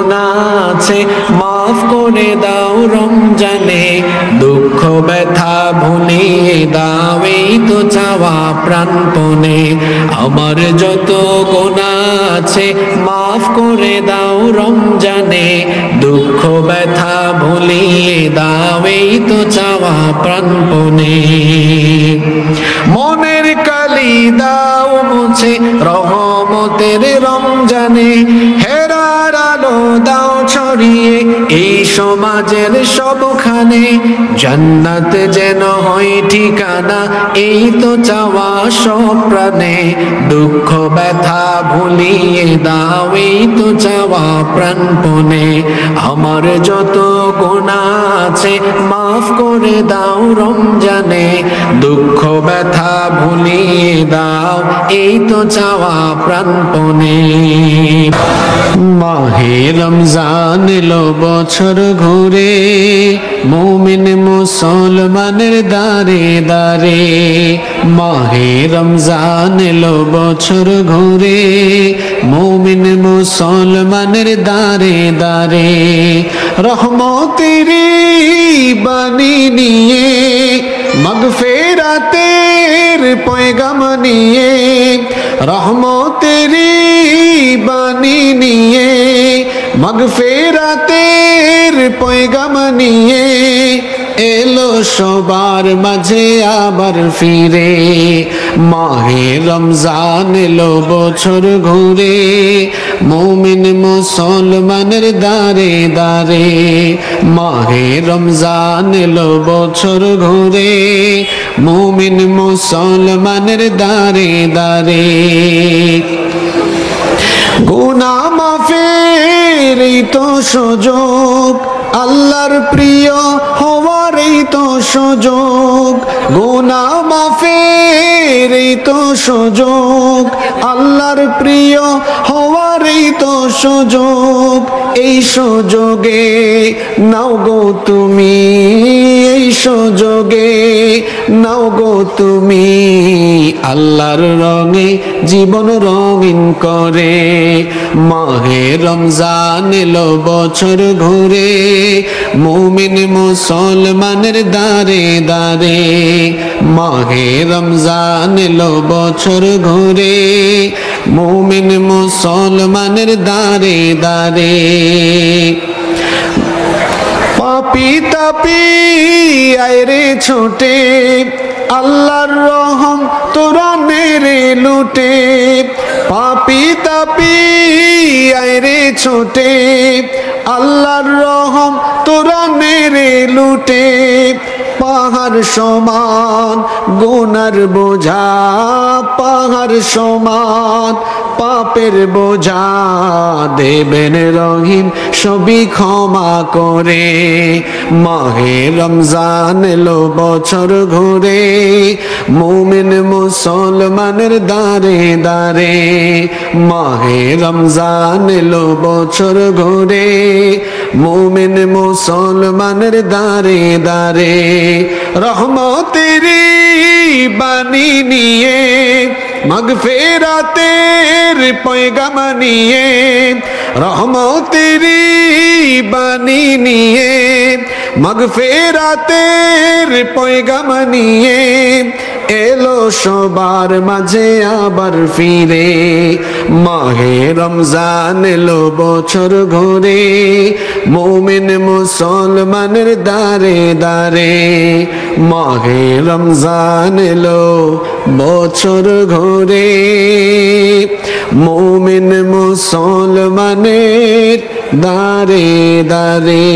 গোনা আছে মাফ করে দাও রমজানে, দুঃখ ব্যথা ভুলিয়ে দাও এই তো চাওয়া প্রাণপণে। আমার যত গোনা আছে মাফ করে দাও রমজানে, দুঃখ ব্যথা ভুলিয়ে দাও এই তো চাওয়া প্রাণপণে। মনের কালি দাও মুছে রহমতের রমজানে, হেরার আলো দাও ছড়িয়ে এই সমাজের সবখানে, জান্নাত যেন হয় ঠিকানা এই তো চাওয়া সব প্রাণে, দুঃখ ব্যথা ভুলিয়ে দাও এই তো চাওয়া প্রাণপণে। আমার যত গুনাহ আছে মাফ করে দাও রমজানে, দুঃখ ব্যথা ভুলিয়ে দাও এই তো চাওয়া প্রাণপণে। মাহে রমজান এলো বছর ঘুরে, মুমিন মুসলমানের দারে দারে। মাহে রমজান এলো বছর ঘুরে, মুমিন মুসলমানের দারে দারে। রহমতেরি বাণী নিয়ে, মাগফিরাতের পয়গাম নিয়ে, রহমতেরি বাণী নিয়ে, মাগফিরাতের পয়গাম নিয়ে, এলো সবার মাঝে আবার ফিরে। মাহে রমজান এলো বছর ঘুরে, মুমিন মুসলমানের দারে দারে। মাহে রমজান এলো বছর ঘুরে, মুমিন মুসলমানের দারে দারে। গুনাহ মাফের এই তো সুযোগ, আল্লাহর প্রিয় হওয়ার এই তো সুযোগ। গুনাহ মাফের এই তো সুযোগ, আল্লাহর প্রিয় হওয়ার এই তো সুযোগ। এই সুযোগে নাও গো তুমি, এই সুযোগে নাও গো তুমি, আল্লাহর রঙে জীবন রঙিন করে। মাহে রমজান এলো বছর ঘুরে, মুমিন মুসলমানের দারে দারে। মাহে রমজান এলো বছর ঘুরে, মুমিন মুসলমানের দারে দারে। পাপি তাপি আইরে ছোটে, আল্লাহর রহম তোরা নেরে লুটে। পাপি তাপি আইরে ছোটে, আল্লাহর রহম তোরা নেরে লুটে। পাহাড় সমান গুনার বোঝা, পাহাড় সমান পাপের বোঝা, দেবেন রহিম সবই ক্ষমা করে। মাহে রমজান এলো বছর ঘুরে, মুমিন মুসলমানের দারে দারে। মাহে রমজান এলো বছর ঘুরে, মুমিন মুসলমানের দারে দারে। রহমতেরি বাণী নিয়ে, মাগফিরাতের পয়গাম নিয়ে, রহমতেরি বাণী নিয়ে, মাগফিরাতের পয়গাম নিয়ে, এলো সবার মাঝে আবার ফিরে। মাহে রমজান এলো বছর ঘুরে, মুমিন মুসলমানের দারে দারে। মাহে রমজান এলো বছর ঘুরে, মুমিন মুসলমানের দারে দারে।